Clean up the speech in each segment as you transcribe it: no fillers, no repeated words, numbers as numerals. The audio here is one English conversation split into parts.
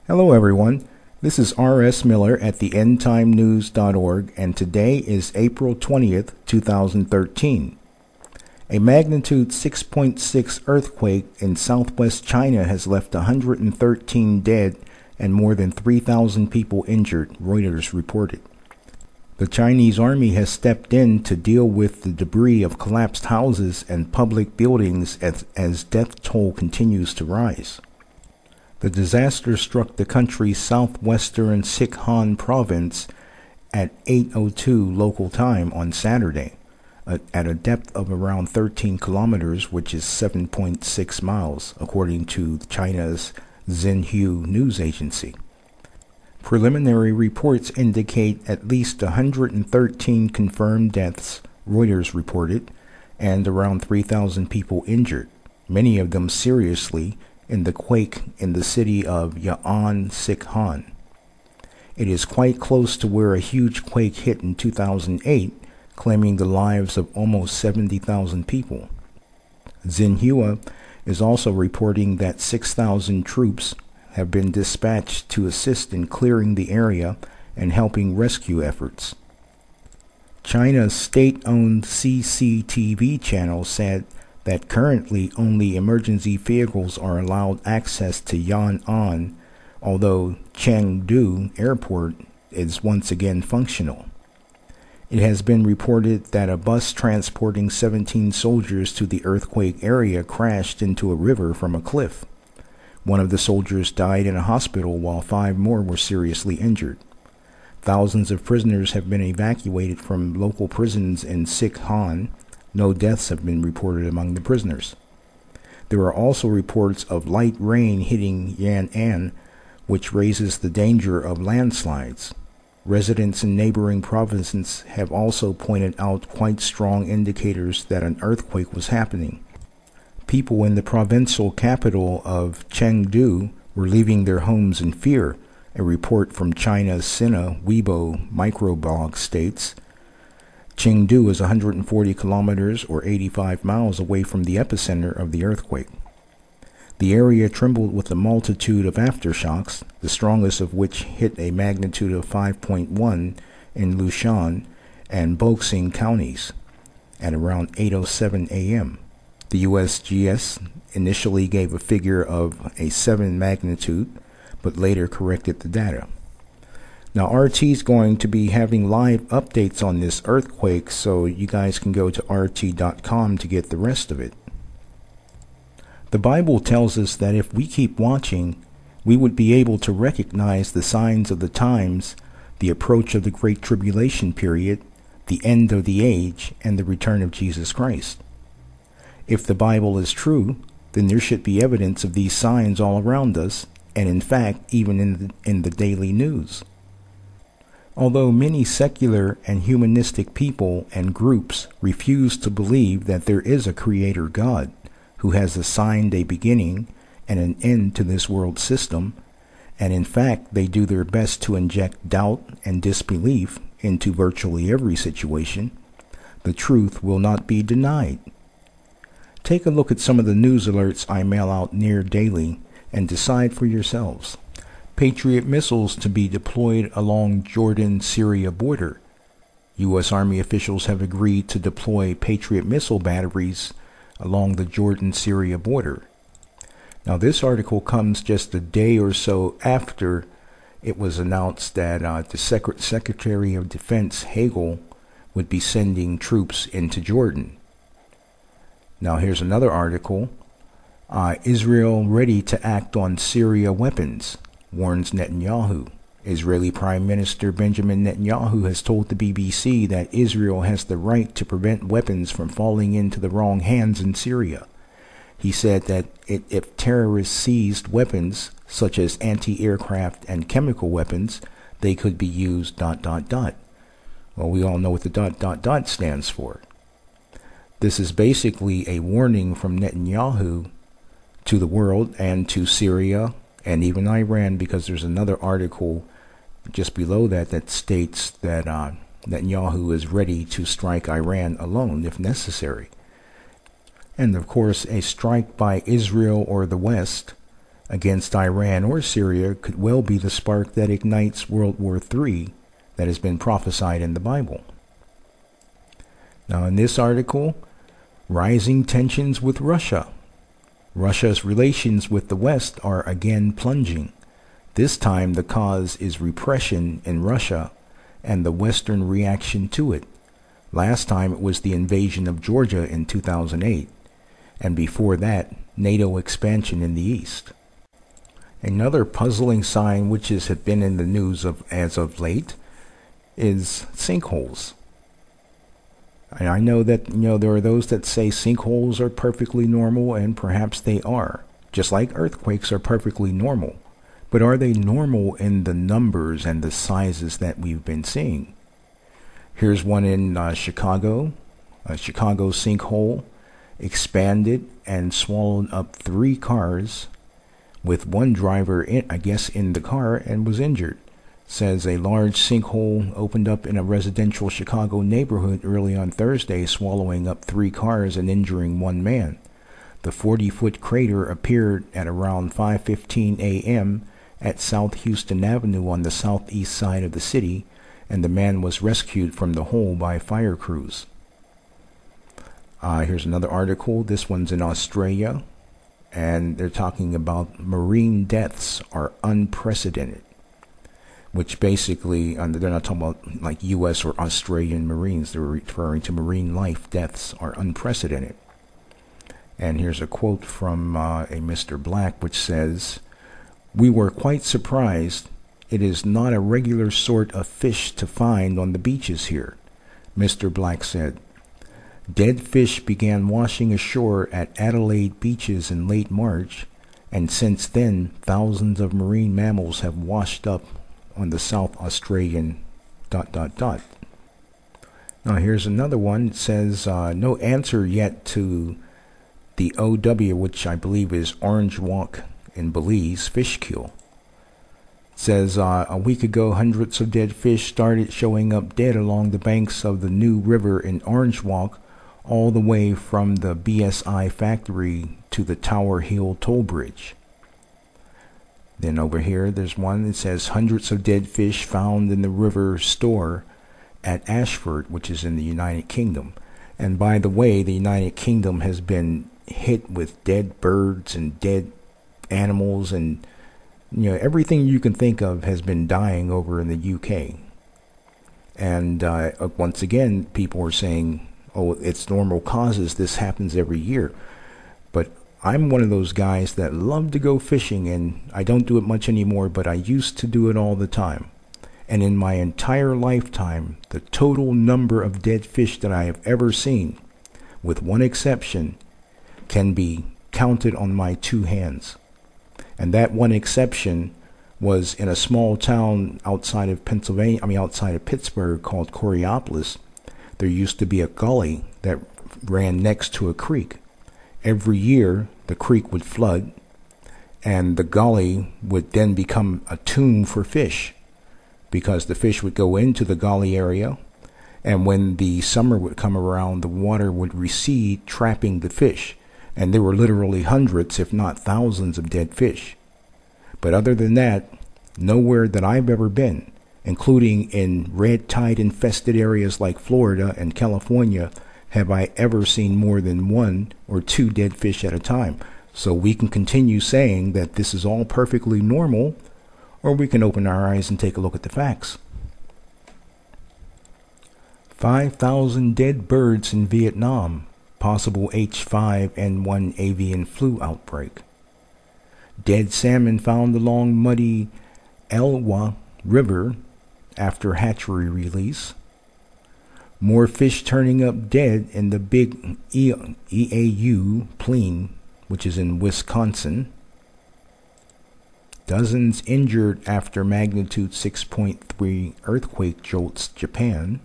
Hello everyone, this is R.S. Miller at the endtimenews.org and today is April 20th, 2013. A magnitude 6.6 earthquake in southwest China has left 113 dead and more than 3,000 people injured, Reuters reported. The Chinese army has stepped in to deal with the debris of collapsed houses and public buildings as death toll continues to rise. The disaster struck the country's southwestern Sichuan province at 8:02 local time on Saturday, at a depth of around 13 kilometers, which is 7.6 miles, according to China's Xinhua news agency. Preliminary reports indicate at least 113 confirmed deaths, Reuters reported, and around 3,000 people injured, many of them seriously, in the quake in the city of Ya'an, Sichuan. It is quite close to where a huge quake hit in 2008, claiming the lives of almost 70,000 people. Xinhua is also reporting that 6,000 troops have been dispatched to assist in clearing the area and helping rescue efforts. China's state-owned CCTV channel said that currently only emergency vehicles are allowed access to Yan'an, although Chengdu Airport is once again functional. It has been reported that a bus transporting 17 soldiers to the earthquake area crashed into a river from a cliff. One of the soldiers died in a hospital while 5 more were seriously injured. Thousands of prisoners have been evacuated from local prisons in Sichuan. No deaths have been reported among the prisoners. There are also reports of light rain hitting Yan'an, which raises the danger of landslides. Residents in neighboring provinces have also pointed out quite strong indicators that an earthquake was happening. People in the provincial capital of Chengdu were leaving their homes in fear, a report from China's Sina Weibo microblog states. Chengdu is 140 kilometers or 85 miles away from the epicenter of the earthquake. The area trembled with a multitude of aftershocks, the strongest of which hit a magnitude of 5.1 in Lushan and Boxing counties at around 8:07 a.m. The USGS initially gave a figure of a 7 magnitude, but later corrected the data. Now, RT is going to be having live updates on this earthquake, so you guys can go to rt.com to get the rest of it. The Bible tells us that if we keep watching, we would be able to recognize the signs of the times, the approach of the Great Tribulation period, the end of the age, and the return of Jesus Christ. If the Bible is true, then there should be evidence of these signs all around us, and in fact, even in the daily news. Although many secular and humanistic people and groups refuse to believe that there is a Creator God who has assigned a beginning and an end to this world system, and in fact they do their best to inject doubt and disbelief into virtually every situation, the truth will not be denied. Take a look at some of the news alerts I mail out near daily and decide for yourselves. Patriot missiles to be deployed along Jordan-Syria border. U.S. Army officials have agreed to deploy Patriot missile batteries along the Jordan-Syria border. Now, this article comes just a day or so after it was announced that the Secretary of Defense Hagel would be sending troops into Jordan. Now, here's another article. Israel ready to act on Syria weapons, warns Netanyahu. Israeli Prime Minister Benjamin Netanyahu has told the BBC that Israel has the right to prevent weapons from falling into the wrong hands in Syria. He said that if terrorists seized weapons, such as anti-aircraft and chemical weapons, they could be used ... Well, we all know what the ... stands for. This is basically a warning from Netanyahu to the world and to Syria and even Iran, because there's another article just below that states that Netanyahu is ready to strike Iran alone if necessary. And of course, a strike by Israel or the West against Iran or Syria could well be the spark that ignites World War III that has been prophesied in the Bible. Now, in this article, rising tensions with Russia. Russia's relations with the West are again plunging. This time the cause is repression in Russia and the Western reaction to it. Last time it was the invasion of Georgia in 2008, and before that, NATO expansion in the East. Another puzzling sign which has been in the news as of late is sinkholes. And I know that there are those that say sinkholes are perfectly normal, and perhaps they are, just like earthquakes are perfectly normal. But are they normal in the numbers and the sizes that we've been seeing? Here's one in Chicago. A Chicago sinkhole expanded and swallowed up 3 cars, with one driver in the car, and was injured. Says a large sinkhole opened up in a residential Chicago neighborhood early on Thursday, swallowing up 3 cars and injuring 1 man. The 40-foot crater appeared at around 5:15 a.m. at South Houston Avenue on the southeast side of the city, and the man was rescued from the hole by fire crews. Here's another article. This one's in Australia, and they're talking about marine deaths are unprecedented. Which basically, they're not talking about like U.S. or Australian Marines. They're referring to marine life deaths are unprecedented. And here's a quote from a Mr. Black, which says, "We were quite surprised. It is not a regular sort of fish to find on the beaches here," Mr. Black said. Dead fish began washing ashore at Adelaide beaches in late March, and since then, thousands of marine mammals have washed up on the South Australian ... Now here's another one. It says, no answer yet to the OW, which I believe is Orange Walk in Belize, fish kill. It says, a week ago, hundreds of dead fish started showing up dead along the banks of the New River in Orange Walk, all the way from the BSI factory to the Tower Hill toll bridge. Then over here, there's one that says hundreds of dead fish found in the river store at Ashford, which is in the United Kingdom. And by the way, the United Kingdom has been hit with dead birds and dead animals, and everything you can think of has been dying over in the UK. And once again, people are saying, oh, it's normal causes. This happens every year. But I'm one of those guys that love to go fishing, and I don't do it much anymore, but I used to do it all the time. And in my entire lifetime, the total number of dead fish that I have ever seen, with one exception, can be counted on my 2 hands. And that one exception was in a small town outside of Pittsburgh called Coriopolis. There used to be a gully that ran next to a creek. Every year, the creek would flood, and the gully would then become a tomb for fish, because the fish would go into the gully area, and when the summer would come around, the water would recede, trapping the fish, and there were literally hundreds, if not thousands, of dead fish. But other than that, nowhere that I've ever been, including in red tide infested areas like Florida and California, have I ever seen more than 1 or 2 dead fish at a time. So we can continue saying that this is all perfectly normal, or we can open our eyes and take a look at the facts. 5,000 dead birds in Vietnam, possible H5N1 avian flu outbreak. Dead salmon found along muddy Elwha River after hatchery release. More fish turning up dead in the big EAU Plain, which is in Wisconsin. Dozens injured after magnitude 6.3 earthquake jolts Japan.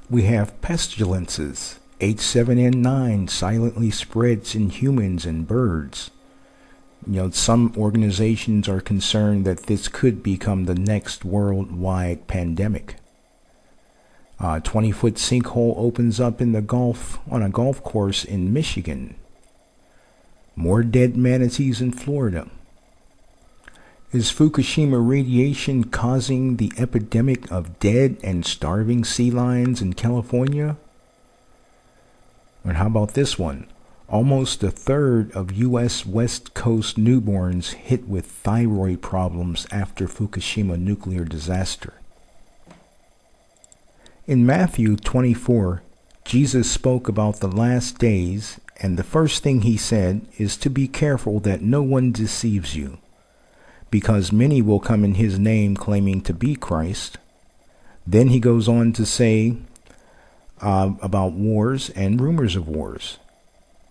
We have pestilences. H7N9 silently spreads in humans and birds. Some organizations are concerned that this could become the next worldwide pandemic. 20-foot sinkhole opens up on a golf course in Michigan. More dead manatees in Florida. Is Fukushima radiation causing the epidemic of dead and starving sea lions in California? And how about this one? Almost a third of U.S. West Coast newborns hit with thyroid problems after Fukushima nuclear disaster. In Matthew 24, Jesus spoke about the last days, and the first thing he said is to be careful that no one deceives you, because many will come in his name claiming to be Christ. Then he goes on to say about wars and rumors of wars,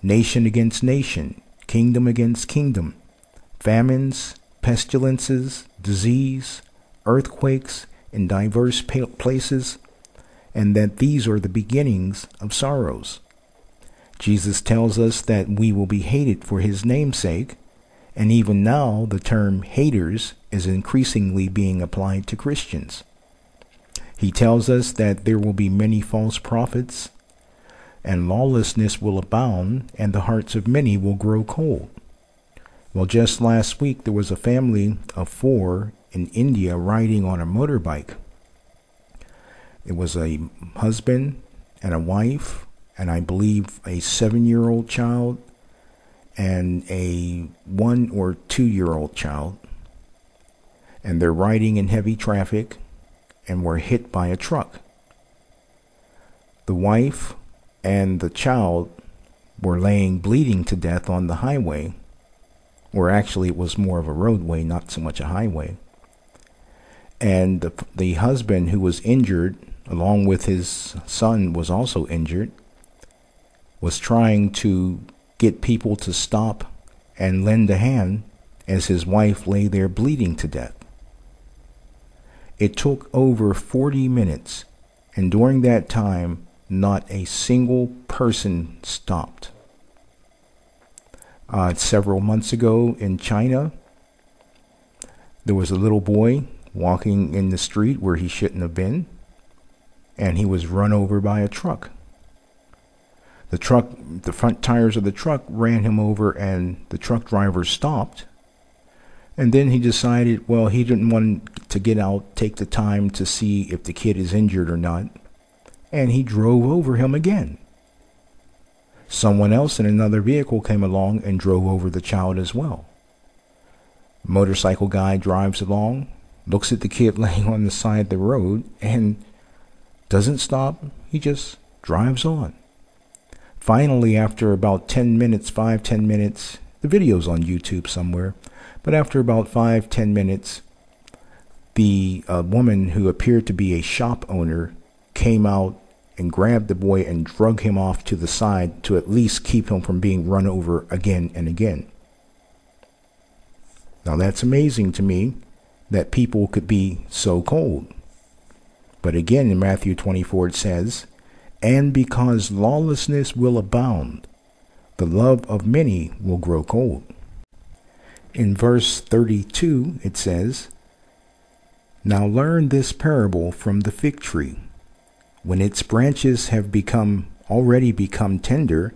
nation against nation, kingdom against kingdom, famines, pestilences, disease, earthquakes in diverse places, and that these are the beginnings of sorrows. Jesus tells us that we will be hated for his name's sake, and even now the term haters is increasingly being applied to Christians. He tells us that there will be many false prophets, and lawlessness will abound, and the hearts of many will grow cold. Well, just last week there was a family of 4 in India riding on a motorbike. It was a husband and a wife, and I believe a 7-year-old child and a 1 or 2-year-old child. And they're riding in heavy traffic and were hit by a truck. The wife and the child were laying bleeding to death on the highway, or actually it was more of a roadway, not so much a highway. And the husband, who was injured, along with his son, was also injured, was trying to get people to stop and lend a hand as his wife lay there bleeding to death. It took over 40 minutes, and during that time, not a single person stopped. Several months ago in China, there was a little boy walking in the street where he shouldn't have been, and he was run over by a truck. The front tires of the truck ran him over, and the truck driver stopped. And then he decided, well, he didn't want to get out, take the time to see if the kid is injured or not. And he drove over him again. Someone else in another vehicle came along and drove over the child as well. Motorcycle guy drives along, looks at the kid laying on the side of the road, and doesn't stop. He just drives on. Finally, after about 10 minutes, 5-10 minutes, the video's on YouTube somewhere, but after about 5-10 minutes, the woman who appeared to be a shop owner came out and grabbed the boy and drug him off to the side to at least keep him from being run over again and again. Now that's amazing to me, that people could be so cold. But again, in Matthew 24 it says, "And because lawlessness will abound, the love of many will grow cold." In verse 32 it says, "Now learn this parable from the fig tree. When its branches have already become tender,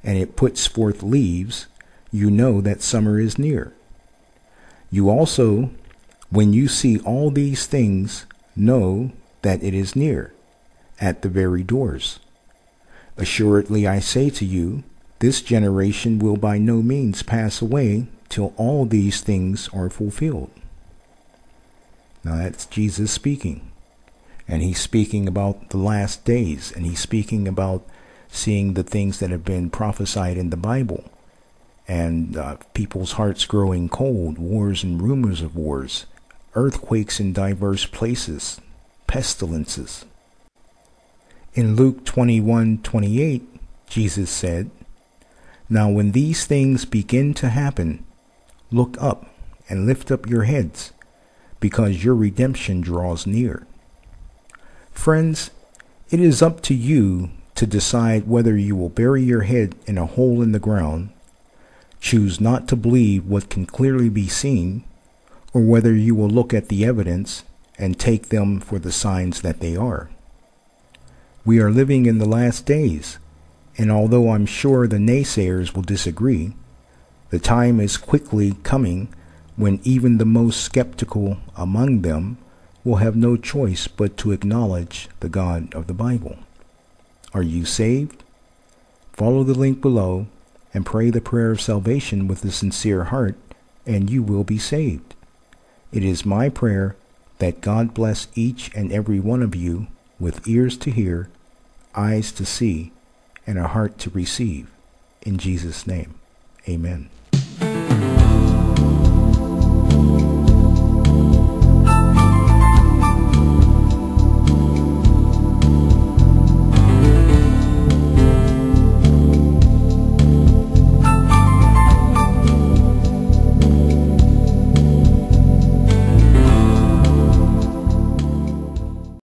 and it puts forth leaves, you know that summer is near. You also, when you see all these things, know that it is near, at the very doors. Assuredly I say to you, this generation will by no means pass away till all these things are fulfilled." Now that's Jesus speaking. And he's speaking about the last days, and he's speaking about seeing the things that have been prophesied in the Bible, and people's hearts growing cold, wars and rumors of wars, earthquakes in diverse places, pestilences. In Luke 21:28, Jesus said, "Now when these things begin to happen, look up and lift up your heads, because your redemption draws near." Friends, it is up to you to decide whether you will bury your head in a hole in the ground, choose not to believe what can clearly be seen, or whether you will look at the evidence and take them for the signs that they are. We are living in the last days, and although I'm sure the naysayers will disagree, the time is quickly coming when even the most skeptical among them will have no choice but to acknowledge the God of the Bible. Are you saved? Follow the link below and pray the prayer of salvation with a sincere heart, and you will be saved. It is my prayer that God bless each and every one of you with ears to hear, eyes to see, and a heart to receive. In Jesus' name, amen.